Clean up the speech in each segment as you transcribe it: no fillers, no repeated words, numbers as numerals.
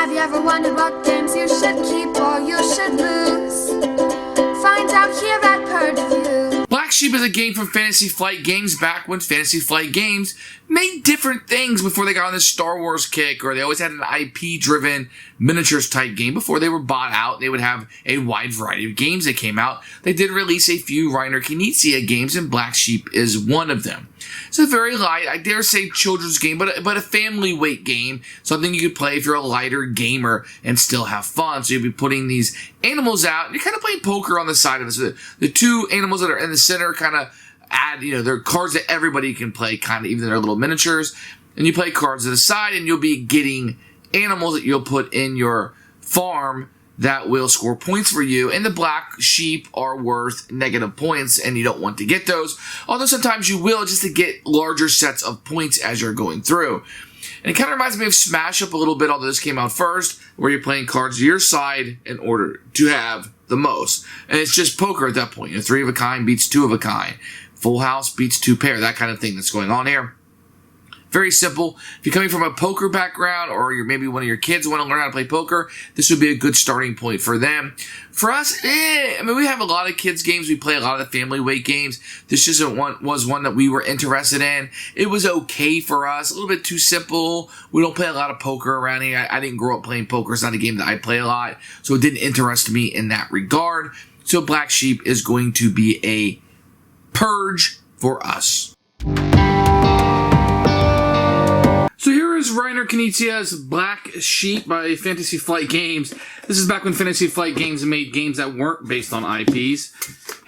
Have you ever wondered what games you should keep or you should lose? Find out here at Purge View. Black Sheep is a game from Fantasy Flight Games back when Fantasy Flight Games made different things before they got on this Star Wars kick, or they always had an IP-driven miniatures type game before they were bought out. They would have a wide variety of games that came out. They did release a few Renier Kniza games, and Black Sheep is one of them. It's a very light, I dare say children's game, but a family weight game. Something you could play if you're a lighter gamer and still have fun. So you'll be putting these animals out, and you're kind of playing poker on the side of it. So the two animals that are in the center kind of add, they're cards that everybody can play, kind of, even though they're little miniatures. And you play cards to the side, and you'll be getting animals that you'll put in your farm that will score points for you, and the black sheep are worth negative points, and you don't want to get those, although sometimes you will, just to get larger sets of points as you're going through. And it kind of reminds me of Smash Up a little bit, although this came out first, where you're playing cards to your side in order to have the most. And it's just poker at that point. 3 of a kind beats 2 of a kind. Full house beats 2 pair, that kind of thing that's going on here. Very simple. If you're coming from a poker background, or you're maybe one of your kids want to learn how to play poker, this would be a good starting point for them. For us, we have a lot of kids games. We play a lot of the family weight games. This just was one that we were interested in. It was okay for us. A little bit too simple. We don't play a lot of poker around here. I didn't grow up playing poker. It's not a game that I play a lot, so it didn't interest me in that regard. So Black Sheep is going to be a purge for us. So here is Renier Kniza's Black Sheep by Fantasy Flight Games. This is back when Fantasy Flight Games made games that weren't based on IPs.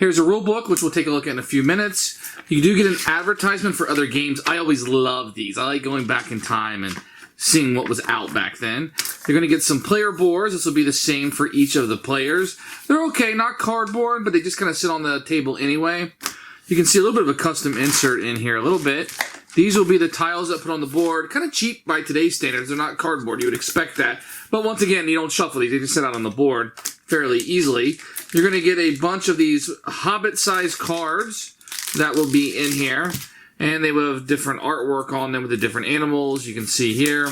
Here's a rule book, which we'll take a look at in a few minutes. You do get an advertisement for other games. I always love these. I like going back in time and seeing what was out back then. You're going to get some player boards. This will be the same for each of the players. They're okay, not cardboard, but they just kind of sit on the table anyway. You can see a little bit of a custom insert in here a little bit. These will be the tiles that put on the board. Kind of cheap by today's standards. They're not cardboard. You would expect that. But once again, you don't shuffle these. They just sit out on the board fairly easily. You're going to get a bunch of these Hobbit-sized cards that will be in here. And they will have different artwork on them with the different animals. You can see here.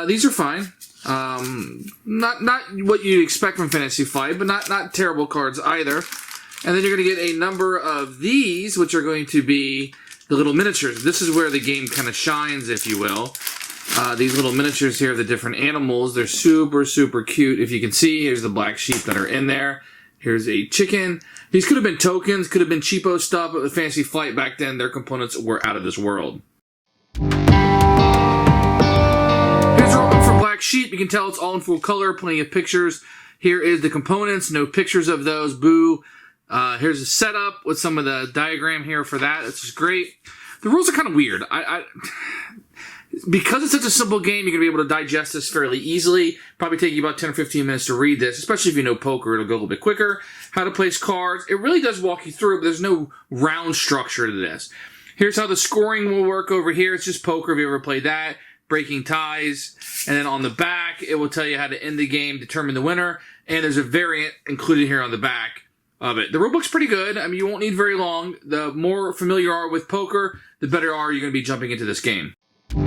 These are fine. Not what you'd expect from Fantasy Flight, but not terrible cards either. And then you're going to get a number of these, which are going to be the little miniatures. This is where the game kind of shines, if you will. These little miniatures here of the different animals. They're super, super cute. If you can see, here's the black sheep that are in there. Here's a chicken. These could have been tokens, could have been cheapo stuff, but with Fantasy Flight back then, their components were out of this world. Here's a rulebook for Black Sheep. You can tell it's all in full color, plenty of pictures. Here is the components, no pictures of those, boo. Here's a setup with some of the diagram here for that. It's just great. The rules are kind of weird. Because it's such a simple game, you're going to be able to digest this fairly easily. Probably take you about 10 or 15 minutes to read this, especially if you know poker. It'll go a little bit quicker. How to place cards. It really does walk you through, but there's no round structure to this. Here's how the scoring will work over here. It's just poker if you ever played that. Breaking ties. And then on the back, it will tell you how to end the game, determine the winner. And there's a variant included here on the back of it. The rulebook's pretty good. I mean, you won't need very long. The more familiar you are with poker, the better are you going to be jumping into this game. So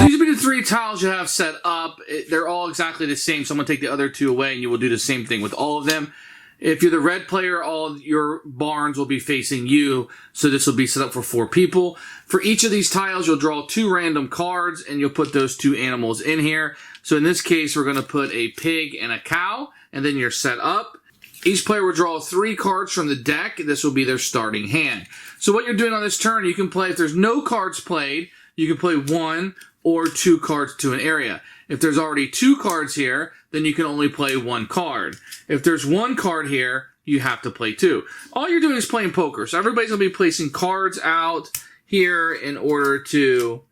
these will be the 3 tiles you have set up. They're all exactly the same, so I'm going to take the other 2 away, and you will do the same thing with all of them. If you're the red player, all your barns will be facing you, so this will be set up for 4 people. For each of these tiles, you'll draw 2 random cards, and you'll put those 2 animals in here. So in this case, we're going to put a pig and a cow, and then you're set up. Each player will draw 3 cards from the deck. This will be their starting hand. So what you're doing on this turn, you can play, if there's no cards played, you can play 1 or 2 cards to an area. If there's already 2 cards here, then you can only play 1 card. If there's 1 card here, you have to play 2. All you're doing is playing poker. So everybody's going to be placing cards out here in order to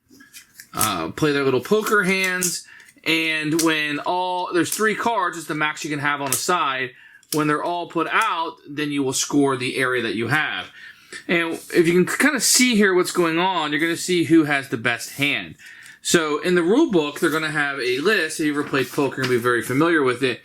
play their little poker hands. And when there's 3 cards, it's the max you can have on a side. When they're all put out, then you will score the area that you have. And if you can kind of see here what's going on, you're going to see who has the best hand. So in the rule book, they're going to have a list. If you ever played poker and be very familiar with it,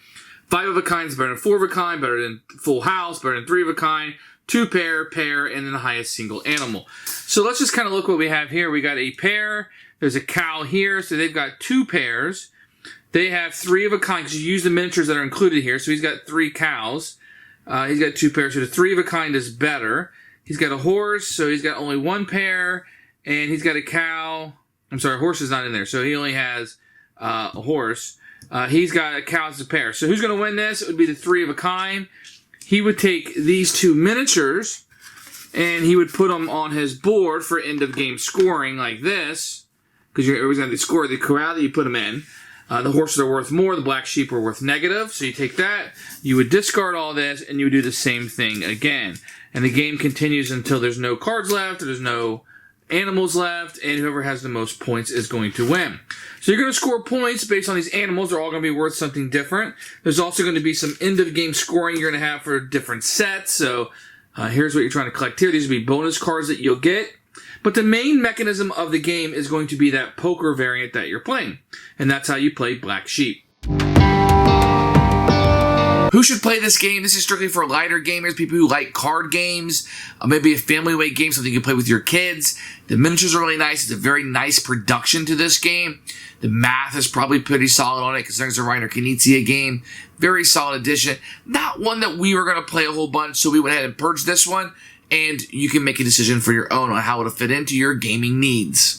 5 of a kind is better than 4 of a kind, better than full house, better than 3 of a kind, 2 pair, and then the highest single animal. So let's just kind of look what we have here. We got a pair, There's a cow here, so they've got 2 pairs. They have 3 of a kind, because you use the miniatures that are included here. So he's got 3 cows. He's got 2 pairs, so the 3 of a kind is better. He's got a horse, so he's got only 1 pair. And he's got a cow. I'm sorry, horse is not in there, so he only has a horse. He's got a cow as a pair. So who's going to win this? It would be the 3 of a kind. He would take these 2 miniatures, and he would put them on his board for end-of-game scoring like this, because you're always going to score the corral that you put them in. The horses are worth more, the black sheep are worth negative, so you take that, you would discard all this, and you would do the same thing again. And the game continues until there's no cards left, or there's no animals left, and whoever has the most points is going to win. So you're going to score points based on these animals. They're all going to be worth something different. There's also going to be some end-of-game scoring you're going to have for different sets. So here's what you're trying to collect here. These will be bonus cards that you'll get. But the main mechanism of the game is going to be that poker variant that you're playing. And that's how you play Black Sheep. Who should play this game? This is strictly for lighter gamers, people who like card games, maybe a family weight game, something you can play with your kids. The miniatures are really nice. It's a very nice production to this game. The math is probably pretty solid on it, considering it's a Renier Kniza game. Very solid addition. Not one that we were going to play a whole bunch, so we went ahead and purged this one, and you can make a decision for your own on how it'll fit into your gaming needs.